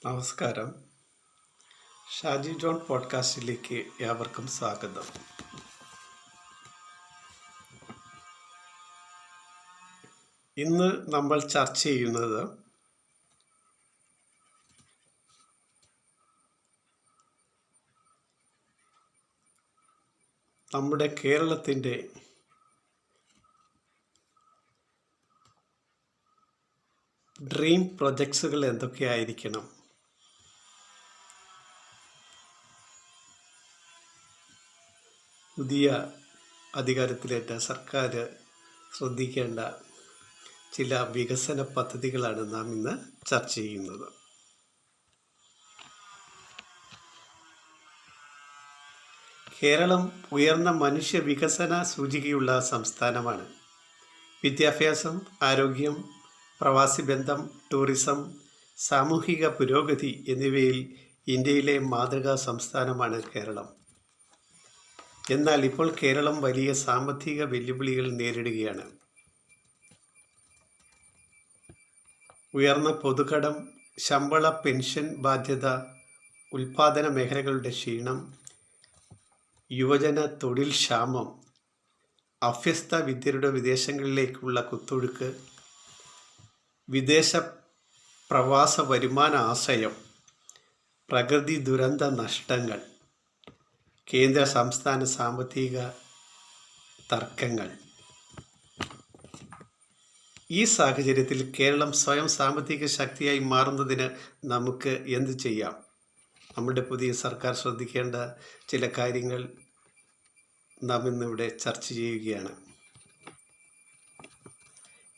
നമസ്കാരം. ഷാജി ജോൺ പോഡ്കാസ്റ്റിലേക്ക് ഏവർക്കും സ്വാഗതം. ഇന്ന് നമ്മൾ ചർച്ച ചെയ്യുന്നത് നമ്മുടെ കേരളത്തിൻ്റെ ഡ്രീം പ്രൊജക്ട്സുകൾ എന്തൊക്കെയായിരിക്കണം, പുതിയ അധികാരത്തിലേറ്റ സർക്കാർ ശ്രദ്ധിക്കേണ്ട ചില വികസന പദ്ധതികളാണ് നാം ഇന്ന് ചർച്ച ചെയ്യുന്നത്. കേരളം ഉയർന്ന മനുഷ്യ വികസന സൂചികയുള്ള സംസ്ഥാനമാണ്. വിദ്യാഭ്യാസം, ആരോഗ്യം, പ്രവാസി ബന്ധം, ടൂറിസം, സാമൂഹിക പുരോഗതി എന്നിവയിൽ ഇന്ത്യയിലെ മാതൃകാ സംസ്ഥാനമാണ് കേരളം. എന്നാൽ ഇപ്പോൾ കേരളം വലിയ സാമ്പത്തിക വെല്ലുവിളികൾ നേരിടുകയാണ്. ഉയർന്ന പൊതുകടം, ശമ്പള പെൻഷൻ ബാധ്യത, ഉൽപാദന മേഖലകളുടെ ക്ഷീണം, യുവജന തൊഴിൽ ക്ഷാമം, അഭ്യസ്ത വിദ്യരുടെ വിദേശങ്ങളിലേക്കുള്ള കുത്തൊഴുക്ക്, വിദേശ പ്രവാസ വരുമാന ആശ്രയം, പ്രകൃതി ദുരന്ത നഷ്ടങ്ങൾ, കേന്ദ്ര സംസ്ഥാന സാമ്പത്തിക തർക്കങ്ങൾ. ഈ സാഹചര്യത്തിൽ കേരളം സ്വയം സാമ്പത്തിക ശക്തിയായി മാറുന്നതിന് നമുക്ക് എന്ത് ചെയ്യാം? നമ്മുടെ പുതിയ സർക്കാർ ശ്രദ്ധിക്കേണ്ട ചില കാര്യങ്ങൾ നാം ഇന്നിവിടെ ചർച്ച ചെയ്യുകയാണ്.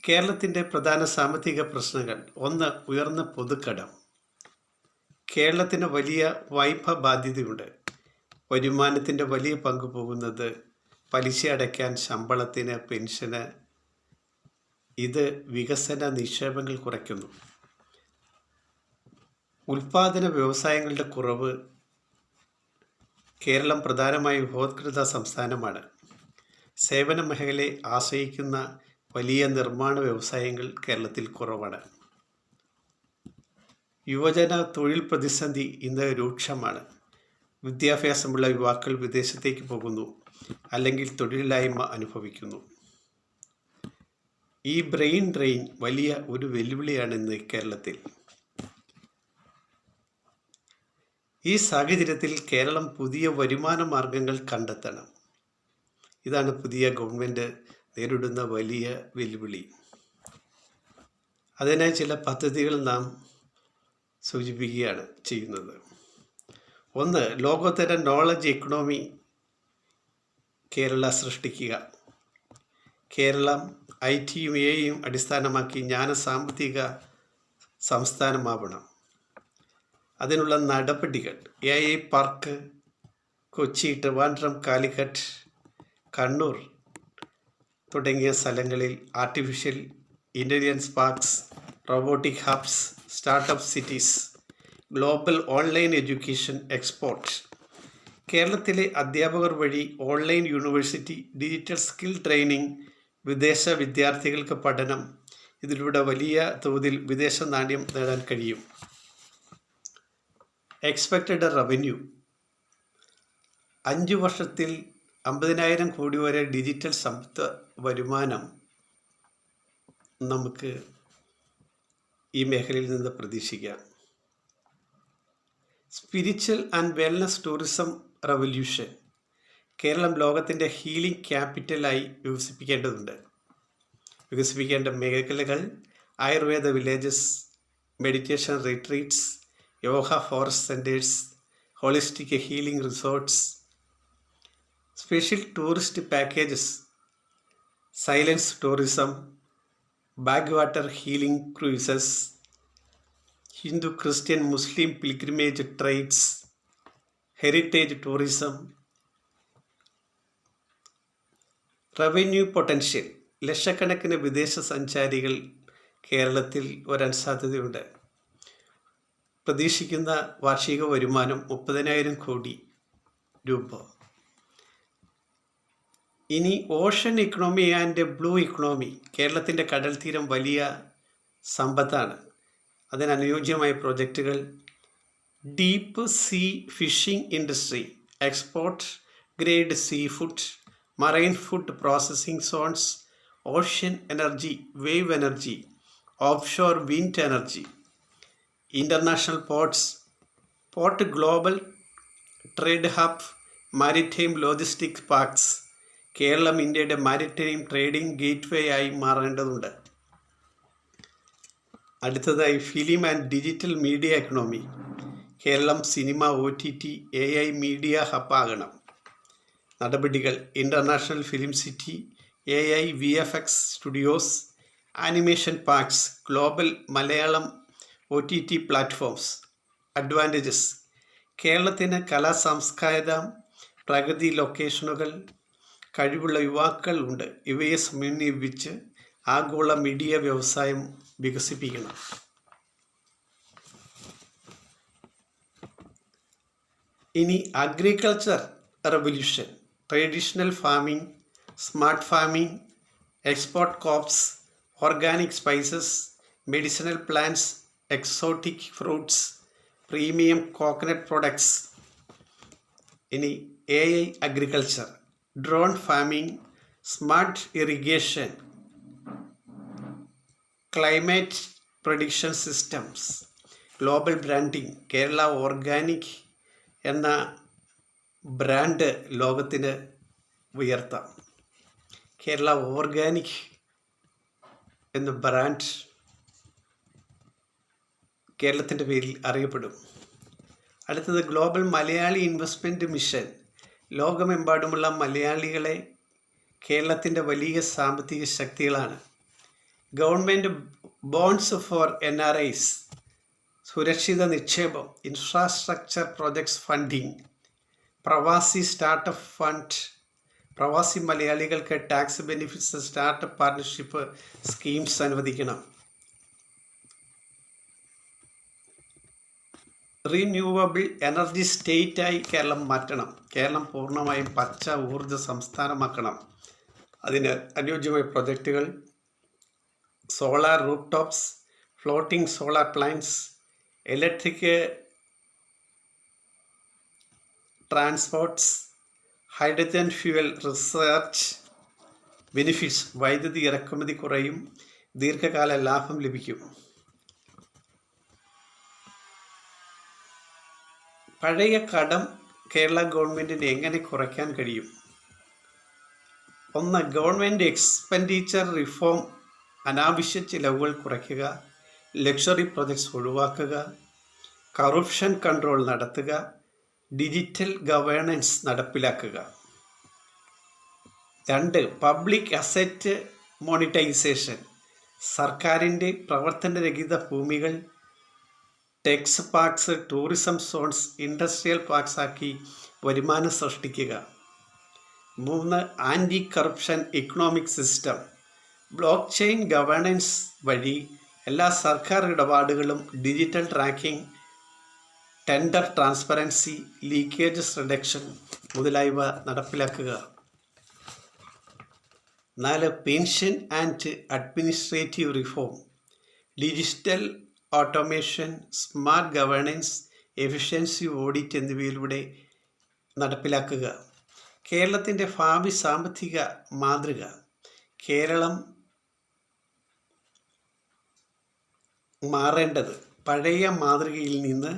കേരളത്തിൻ്റെ പ്രധാന സാമ്പത്തിക പ്രശ്നങ്ങൾ: 1. ഉയർന്ന പൊതുക്കടം. കേരളത്തിന് വലിയ വായ്പാ ബാധ്യതയുണ്ട്. വരുമാനത്തിൻ്റെ വലിയ പങ്ക് പോകുന്നത് പലിശ അടയ്ക്കാൻ, ശമ്പളത്തിന്, പെൻഷന്. ഇത് വികസന നിക്ഷേപങ്ങൾ കുറയ്ക്കുന്നു. ഉൽപാദന വ്യവസായങ്ങളുടെ കുറവ്. കേരളം പ്രധാനമായും ഉപോത്കൃത സംസ്ഥാനമാണ്. സേവന മേഖലയെ ആശ്രയിക്കുന്ന വലിയ നിർമ്മാണ വ്യവസായങ്ങൾ കേരളത്തിൽ കുറവാണ്. യുവജന തൊഴിൽ പ്രതിസന്ധി ഇന്ന് രൂക്ഷമാണ്. വിദ്യാഭ്യാസമുള്ള യുവാക്കൾ വിദേശത്തേക്ക് പോകുന്നു, അല്ലെങ്കിൽ തൊഴിലില്ലായ്മ അനുഭവിക്കുന്നു. ഈ ബ്രെയിൻ ഡ്രെയിൻ വലിയ ഒരു വെല്ലുവിളിയാണ് ഇന്ന് കേരളത്തിൽ. ഈ സാഹചര്യത്തിൽ കേരളം പുതിയ വരുമാന മാർഗങ്ങൾ കണ്ടെത്തണം. ഇതാണ് പുതിയ ഗവൺമെൻറ് നേരിടുന്ന വലിയ വെല്ലുവിളി. അതിനായി ചില പദ്ധതികൾ നാം സൂചിപ്പിക്കുകയാണ് ചെയ്യുന്നത്. 1. ലോകോത്തര നോളജ് എക്കണോമി കേരള സൃഷ്ടിക്കുക. കേരളം IT-യും AI-യും അടിസ്ഥാനമാക്കി ജ്ഞാന സാമ്പത്തിക സംസ്ഥാനമാവണം. അതിനുള്ള നടപടികൾ: AI പാർക്ക് കൊച്ചി, ട്രിവാൻഡ്രം, കാലിക്കറ്റ്, കണ്ണൂർ തുടങ്ങിയ സ്ഥലങ്ങളിൽ artificial intelligence parks, robotic hubs, startup cities, global online education export. കേരളത്തിലെ അധ്യാപകർ വഴി online university, digital skill training, വിദേശ വിദ്യാർത്ഥികൾക്ക് പഠനം. ഇതിലൂടെ വലിയ തോതിൽ വിദേശ നാണ്യം നേടാൻ കഴിയും. എക്സ്പെക്റ്റഡ് റവന്യൂ: 5 വർഷത്തിൽ 50,000 കോടി വരെ ഡിജിറ്റൽ സമ്പത്ത് വരുമാനം നമുക്ക് ഈ മേഖലയിൽ നിന്ന് പ്രതീക്ഷിക്കാം. Spiritual and wellness tourism revolution. Keralam ലോകത്തിൻ്റെ ഹീലിംഗ് ക്യാപിറ്റലായി വികസിപ്പിക്കേണ്ട മേഖലകൾ: Ayurveda villages, meditation retreats, yoga forest centres, holistic healing resorts, special tourist packages, silence tourism, backwater healing cruises, Hindu, Christian, Muslim pilgrimage trains, heritage tourism. Revenue potential: ലക്ഷക്കണക്കിന് വിദേശ സഞ്ചാരികൾ കേരളത്തിൽ വരാൻ സാധ്യതയുണ്ട്. പ്രതീക്ഷിക്കുന്ന വാർഷിക വരുമാനം 30,000 കോടി രൂപ. ഇനി ocean economy and blue economy. കേരളത്തിൻ്റെ കടൽ തീരം വലിയ സമ്പത്താണ്. അതിനനുയോജ്യമായ പ്രോജക്റ്റുകൾ deep sea fishing industry, export grade seafood, marine food processing zones, ocean energy, wave energy, offshore wind energy, international port global trade hub, maritime logistics parks. Keralam ഇന്ത്യയുടെ maritime trading gateway ആയി മാറേണ്ടതുണ്ട്. അടുത്തതായി film and digital media economy. Keralam cinema, OTT, AI media ഹബ്ബാകണം. നടപടികൾ: international film city, AI VFX studios, animation parks, global Malayalam OTT platforms. Advantages: കേരളത്തിന് കലാ സാംസ്കാരിക പ്രകൃതി ലൊക്കേഷനുകൾ, കഴിവുള്ള യുവാക്കൾ ഉണ്ട്. ഇവയെ സമന്വയിപ്പിച്ച് ആഗോള മീഡിയ വ്യവസായം വികസിപ്പിക്കണം. ഇനി agriculture revolution. Traditional farming, smart farming, export crops, organic spices, medicinal plants, exotic fruits, premium coconut products. ഇനി AI agriculture, drone farming, smart irrigation, climate prediction systems. Global branding. Kerala organic എന്ന ബ്രാൻഡ് ലോകത്തിന് ഉയർത്താം. Kerala organic എന്ന brand കേരളത്തിൻ്റെ പേരിൽ അറിയപ്പെടും. അടുത്തത് global Malayali investment mission. ലോകമെമ്പാടുമുള്ള മലയാളികളെ കേരളത്തിൻ്റെ വലിയ സാമ്പത്തിക ശക്തികളാണ്. ഗവൺമെൻറ് ബോൺസ് ഫോർ NRIs, സുരക്ഷിത നിക്ഷേപം, ഇൻഫ്രാസ്ട്രക്ചർ പ്രോജക്ട്സ് ഫണ്ടിംഗ്, പ്രവാസി സ്റ്റാർട്ടപ്പ് ഫണ്ട്, പ്രവാസി മലയാളികൾക്ക് tax benefits, startup partnership schemes അനുവദിക്കണം. റിന്യൂവബിൾ എനർജി സ്റ്റേറ്റായി കേരളം മാറ്റണം. കേരളം പൂർണ്ണമായും പച്ച ഊർജ സംസ്ഥാനമാക്കണം. അതിന് അനുയോജ്യമായ പ്രൊജക്റ്റുകൾ: solar rooftops, floating solar plants, electric transports, hydrogen fuel research. Benefits: വൈദ്യുതി ഇറക്കുമതി കുറയും, ദീർഘകാല ലാഭം ലഭിക്കും. പഴയ കടം കേരള ഗവൺമെൻറ്റിന് എങ്ങനെ കുറയ്ക്കാൻ കഴിയും? 1. Government expenditure reform. അനാവശ്യ ചിലവുകൾ കുറയ്ക്കുക, ലക്ഷറി പ്രൊജക്ട്സ് ഒഴിവാക്കുക, കറപ്ഷൻ കൺട്രോൾ നടത്തുക, ഡിജിറ്റൽ ഗവേണൻസ് നടപ്പിലാക്കുക. 2. Public asset monetisation. സർക്കാരിൻ്റെ പ്രവർത്തനരഹിത ഭൂമികൾ techs parks, tourism zones, industrial parks ആക്കി വരുമാനം സൃഷ്ടിക്കുക. 3. Anti corruption economic system. Blockchain governance വഴി എല്ലാ സർക്കാർ ഇടപാടുകളും digital tracking, tender transparency, leakages reduction മുതലായവ നടപ്പിലാക്കുക. 4. Pension and administrative reform. Digital automation, smart governance, efficiency audit എന്നിവയിലൂടെ നടപ്പിലാക്കുക. കേരളത്തിൻ്റെ ഭാവി സാമ്പത്തിക മാതൃക. കേരളം മാറേണ്ടത് പഴയ മാതൃകയിൽ നിന്ന്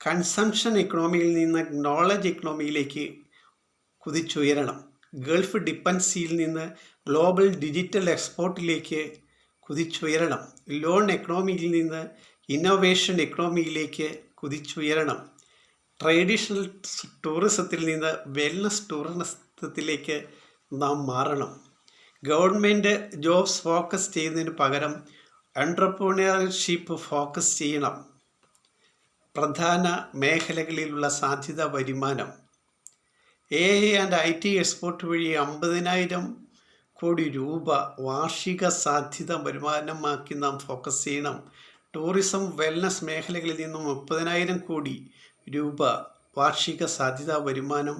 കൺസംഷൻ എക്കണോമിയിൽ നിന്ന് നോളജ് എക്കണോമിയിലേക്ക് കുതിച്ചുയരണം. ഗൾഫ് ഡിപ്പൻസിയിൽ നിന്ന് ഗ്ലോബൽ ഡിജിറ്റൽ എക്സ്പോർട്ടിലേക്ക് കുതിച്ചുയരണം. ലോൺ എക്കണോമിയിൽ നിന്ന് ഇന്നോവേഷൻ എക്കണോമിയിലേക്ക് കുതിച്ചുയരണം. ട്രഡീഷണൽ ടൂറിസത്തിൽ നിന്ന് വെൽനസ് ടൂറിസത്തിലേക്ക് നാം മാറണം. ഗവൺമെൻറ് ജോബ്സ് ഫോക്കസ് ചെയ്യുന്നതിന് പകരം എൻട്രപ്രൂണിയർഷിപ്പ് ഫോക്കസ് ചെയ്യണം. പ്രധാന മേഖലകളിലുള്ള സാധ്യത വരുമാനം. AI ആൻഡ് IT എക്സ്പോർട്ട് വഴി 50,000 കോടി രൂപ വാർഷിക സാധ്യത വരുമാനമാക്കി നാം ഫോക്കസ് ചെയ്യണം. ടൂറിസം വെൽനസ് മേഖലകളിൽ നിന്നും 30,000 കോടി രൂപ വാർഷിക സാധ്യതാ വരുമാനം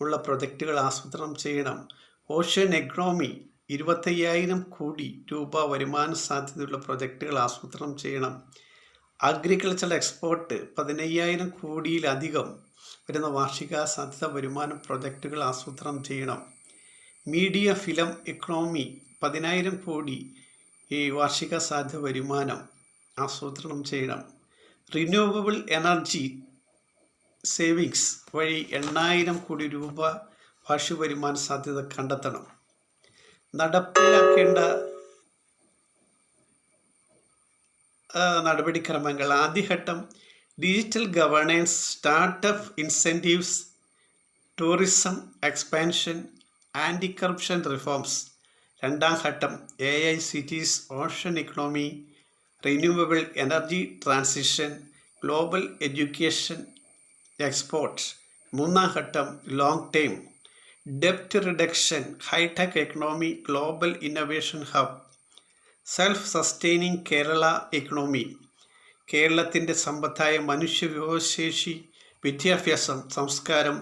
ഉള്ള പ്രൊജക്റ്റുകൾ ആസൂത്രണം ചെയ്യണം. ഓഷ്യൻ എക്കണോമി 25,000 കോടി രൂപ വരുമാന സാധ്യതയുള്ള പ്രൊജക്റ്റുകൾ ആസൂത്രണം ചെയ്യണം. അഗ്രികൾച്ചറൽ എക്സ്പോർട്ട് 15,000 കോടിയിലധികം വരുന്ന വാർഷിക സാധ്യത വരുമാനം പ്രൊജക്റ്റുകൾ ആസൂത്രണം ചെയ്യണം. മീഡിയ ഫിലിം ഇക്കോണമി 10,000 കോടി ഈ വാർഷിക സാധ്യത വരുമാനം ആസൂത്രണം ചെയ്യണം. റിന്യൂവബിൾ എനർജി സേവിങ്സ് വഴി 8,000 കോടി രൂപ വാർഷിക വരുമാന സാധ്യത കണ്ടെത്തണം. നടപ്പിലാക്കേണ്ട നടപടിക്രമങ്ങൾ: ആദ്യഘട്ടം digital governance, startup incentives, tourism expansion, anti corruption reforms. രണ്ടാം ഘട്ടം AI cities, ocean economy, renewable energy transition, global education, exports. മൂന്നാം ഘട്ടം ലോങ് ടേം ഡെപ്റ്റ് reduction, hi-tech economy, global innovation hub, self sustaining Kerala economy. കേരളത്തിൻ്റെ സമ്പത്തായ മനുഷ്യവിഭവശേഷി, വിദ്യാഭ്യാസം, സംസ്കാരം,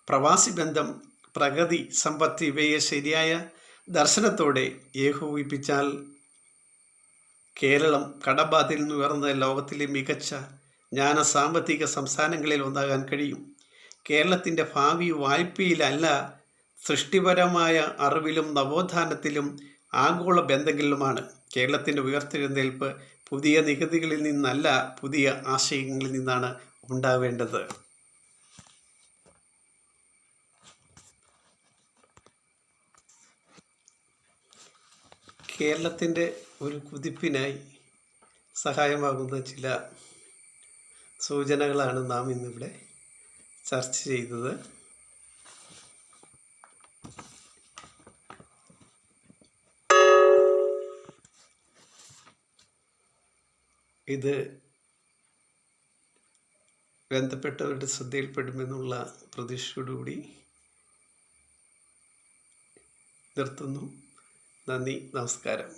പ്രവാസി ബന്ധം, പ്രഗതി, സമ്പത്ത് ഇവയെ ശരിയായ ദർശനത്തോടെ ഏകോപിപ്പിച്ചാൽ കേരളം കടബാധയിൽ നിന്ന് ഉയർന്ന ലോകത്തിലെ മികച്ച സാമ്പത്തിക സംസ്ഥാനങ്ങളിൽ ഒന്നാകാൻ കഴിയും. കേരളത്തിൻ്റെ ഭാവി വായ്പയിലല്ല, സൃഷ്ടിപരമായ അറിവിലും നവോത്ഥാനത്തിലും ആഗോള ബന്ധങ്ങളിലുമാണ്. കേരളത്തിൻ്റെ ഉയർത്തെഴുന്നേൽപ്പ് പുതിയ നികുതികളിൽ നിന്നല്ല, പുതിയ ആശയങ്ങളിൽ നിന്നാണ് ഉണ്ടാവേണ്ടത്. കേരളത്തിൻ്റെ ഒരു കുതിപ്പിനായി സഹായമാകുന്ന ചില സൂചനകളാണ് നാം ഇന്നിവിടെ ചർച്ച ചെയ്തത്. ഇത് ബന്ധപ്പെട്ടവരുടെ ശ്രദ്ധയിൽപ്പെടുമെന്നുള്ള പ്രതീക്ഷയോടുകൂടി നിർത്തുന്നു. നന്ദി, നമസ്കാരം.